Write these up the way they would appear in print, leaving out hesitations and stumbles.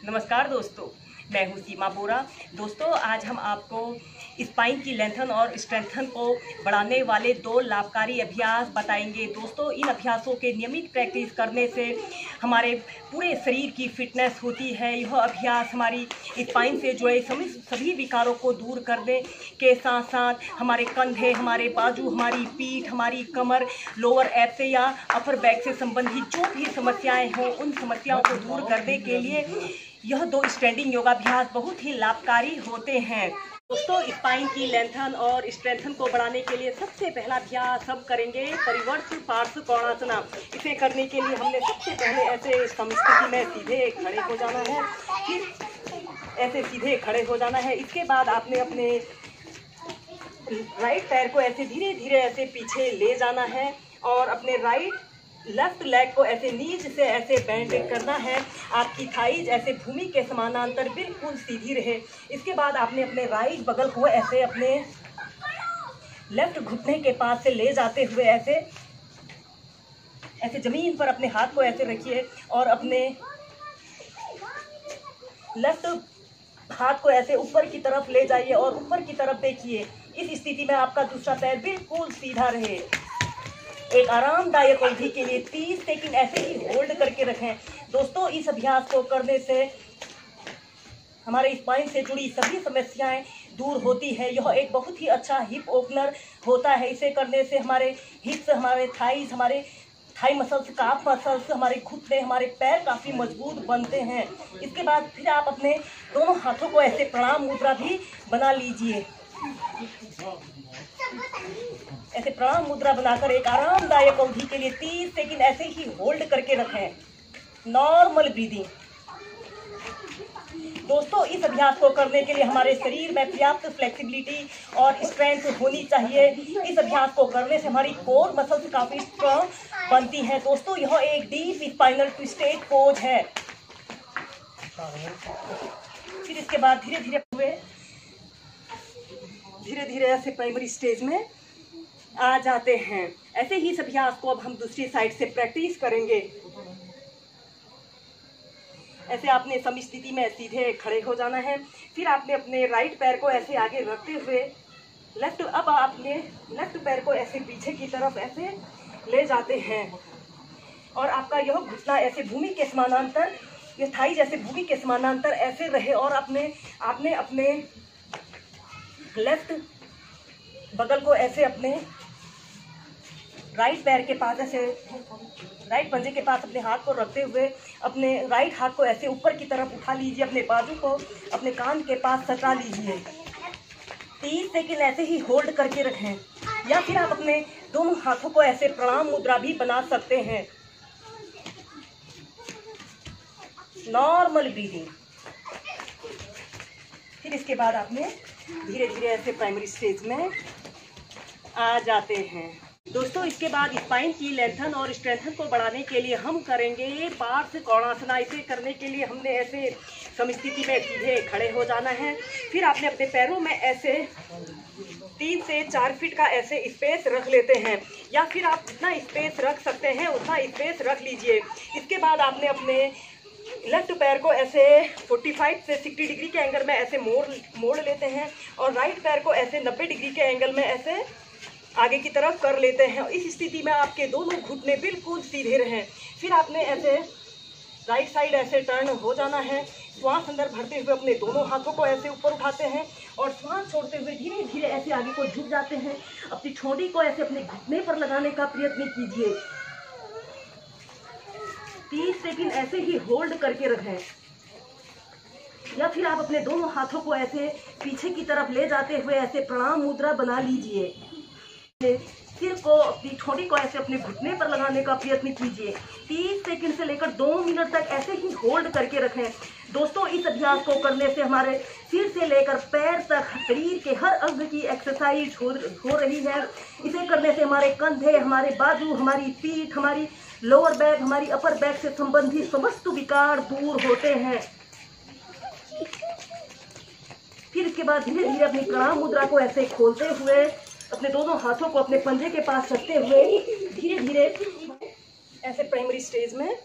नमस्कार दोस्तों, मैं हूँ सीमा बोरा। दोस्तों, आज हम आपको स्पाइन की लेंथन और स्ट्रेंथन को बढ़ाने वाले 2 लाभकारी अभ्यास बताएंगे। दोस्तों, इन अभ्यासों के नियमित प्रैक्टिस करने से हमारे पूरे शरीर की फिटनेस होती है। यह अभ्यास हमारी स्पाइन से जुड़े सभी विकारों को दूर करने के साथ साथ हमारे कंधे, हमारे बाजू, हमारी पीठ, हमारी कमर, लोअर एब से या अपर बैक से संबंधित जो भी समस्याएं हों, उन समस्याओं को दूर करने के लिए यह 2 स्टैंडिंग योगाभ्यास बहुत ही लाभकारी होते हैं। दोस्तों, स्पाइन की लेंथन और स्ट्रेंथन को बढ़ाने के लिए सबसे पहला अभ्यास हम करेंगे परिवर्त पार्श्व कोणासना। इसे करने के लिए हमने सबसे पहले ऐसे समस्थिति में सीधे खड़े हो जाना है, फिर ऐसे सीधे खड़े हो जाना है। इसके बाद आपने अपने राइट पैर को ऐसे धीरे धीरे ऐसे पीछे ले जाना है और अपने लेफ्ट लेग को ऐसे नीचे से ऐसे बेंड करना है। आपकी थाइज ऐसे भूमि के समानांतर बिल्कुल सीधी रहे। इसके बाद आपने अपने राइट बगल को ऐसे अपने लेफ्ट घुटने के पास से ले जाते हुए ऐसे जमीन पर अपने हाथ को ऐसे रखिए और अपने लेफ्ट हाथ को ऐसे ऊपर की तरफ ले जाइए और ऊपर की तरफ देखिए। इस स्थिति में आपका दूसरा पैर बिल्कुल सीधा रहे। एक आरामदायक अवधि के लिए 30 सेकंड ऐसे ही होल्ड करके रखें। दोस्तों, इस अभ्यास को करने से हमारे स्पाइन से जुड़ी सभी समस्याएं दूर होती है। यह एक बहुत ही अच्छा हिप ओपनर होता है। इसे करने से हमारे हिप्स, हमारे थाइज, हमारे थाई मसल्स, काफ मसल्स, हमारे घुटने, हमारे पैर काफ़ी मजबूत बनते हैं। इसके बाद फिर आप अपने दोनों हाथों को ऐसे प्रणाम मुद्रा भी बना लीजिए। ऐसे प्रणाम मुद्रा बनाकर एक आरामदायक अवधि के लिए 30 सेकंड ऐसे ही होल्ड करके रखें। Normal breathing. दोस्तों, इस अभ्यास को करने के लिए हमारे शरीर में पर्याप्त फ्लेक्सिबिलिटी और स्ट्रेंथ होनी चाहिए। इस अभ्यास को करने से हमारी कोर मसल्स काफ़ी स्ट्रॉन्ग बनती हैं। दोस्तों, यह एक डीप स्पाइनल ट्विस्टेड पोज है। फिर इसके बाद धीरे धीरे ऐसे प्राइमरी स्टेज में आ जाते हैं। ऐसे ही इस अभ्यास को अब हम दूसरी साइड से प्रैक्टिस करेंगे। ऐसे आपने समस्थिति में सीधे खड़े हो जाना है। फिर आपने अपने राइट पैर को ऐसे आगे रखते हुए अब आपने लेफ्ट पैर को ऐसे पीछे की तरफ ऐसे ले जाते हैं और आपका यह घुटना ऐसे भूमि के समानांतर, ये थाई जैसे भूमि के समानांतर ऐसे रहे और आपने अपने लेफ्ट बगल को ऐसे अपने राइट पैर के पास, ऐसे राइट पंजे के पास अपने हाथ को रखते हुए अपने राइट हाथ को ऐसे ऊपर की तरफ उठा लीजिए। अपने बाजू को अपने कान के पास सटा लीजिए। 30 सेकंड ऐसे ही होल्ड करके रखें। या फिर आप अपने दोनों हाथों को ऐसे प्रणाम मुद्रा भी बना सकते हैं। Normal breathing. फिर इसके बाद आपने धीरे धीरे ऐसे प्राइमरी स्टेज में आ जाते हैं। दोस्तों, इसके बाद स्पाइन की लेंथन और स्ट्रेंथन को बढ़ाने के लिए हम करेंगे पार्श्व कोणासना। इसे करने के लिए हमने ऐसे समस्थिति में सीधे खड़े हो जाना है। फिर आपने अपने पैरों में ऐसे 3 से 4 फीट का ऐसे स्पेस रख लेते हैं, या फिर आप जितना स्पेस रख सकते हैं उतना स्पेस रख लीजिए। इसके बाद आपने अपने लेफ्ट पैर को ऐसे 45 से 60 डिग्री के एंगल में ऐसे मोड़ लेते हैं और राइट पैर को ऐसे 90 डिग्री के एंगल में ऐसे आगे की तरफ कर लेते हैं। इस स्थिति में आपके दोनों घुटने बिल्कुल सीधे रहें। फिर आपने ऐसे राइट साइड ऐसे टर्न हो जाना है। श्वास अंदर भरते हुए अपने दोनों हाथों को ऐसे ऊपर उठाते हैं और श्वास छोड़ते हुए धीरे धीरे ऐसे आगे को झुक जाते हैं। अपनी ठोड़ी को ऐसे अपने घुटने पर लगाने का प्रयत्न कीजिए। 30 सेकंड ऐसे ही होल्ड करके रखें। या फिर आप अपने दोनों हाथों को ऐसे पीछे की तरफ ले जाते हुए ऐसे प्रणाम मुद्रा बना लीजिए। सिर को, अपनी ठोड़ी को ऐसे अपने घुटने पर लगाने का प्रयत्न कीजिए। 30 सेकंड से लेकर 2 मिनट तक ऐसे ही होल्ड करके रखें। दोस्तों, इस अभ्यास को करने से हमारे सिर से लेकर पैर तक शरीर के हर अंग की एक्सरसाइज हो रही है। इसे करने से हमारे कंधे, हमारे बाजू, हमारी पीठ, हमारी लोअर बैक, हमारी अपर बैक से संबंधित समस्त विकार दूर होते हैं। फिर इसके बाद धीरे धीरे अपनी प्रणाम मुद्रा को ऐसे खोलते हुए अपने दोनों हाथों को अपने पंजे के पास रखते हुए धीरे धीरे ऐसे प्राइमरी स्टेज में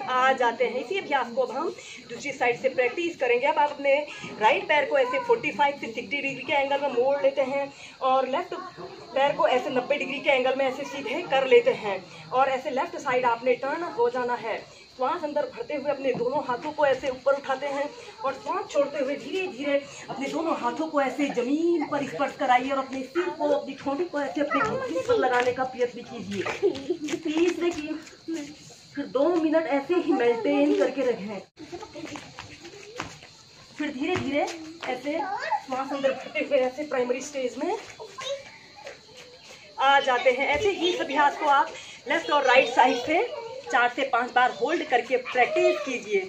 आ जाते हैं। इसी अभ्यास को अब हम दूसरी साइड से प्रैक्टिस करेंगे। अब आप अपने राइट पैर को ऐसे 45 से 60 डिग्री के एंगल में मोड़ लेते हैं और लेफ्ट पैर को ऐसे 90 डिग्री के एंगल में ऐसे सीधे कर लेते हैं और ऐसे लेफ्ट साइड आपने टर्न हो जाना है। श्वास अंदर भरते हुए अपने दोनों हाथों को ऐसे ऊपर उठाते हैं और श्वास छोड़ते हुए धीरे धीरे अपने दोनों हाथों को ऐसे जमीन पर स्पर्श कराइए और अपने सिर को, अपनी ठोड़ी को ऐसे अपने घुटने पर लगाने का प्रयत्न कीजिए। प्लीज देखिए, फिर 2 मिनट ऐसे ही मेंटेन करके रखें। फिर धीरे धीरे ऐसे श्वास अंदर भरते हुए ऐसे प्राइमरी स्टेज में आ जाते हैं। ऐसे ही इस अभ्यास को आप लेफ्ट और राइट साइड से 4 से 5 बार होल्ड करके प्रैक्टिस कीजिए।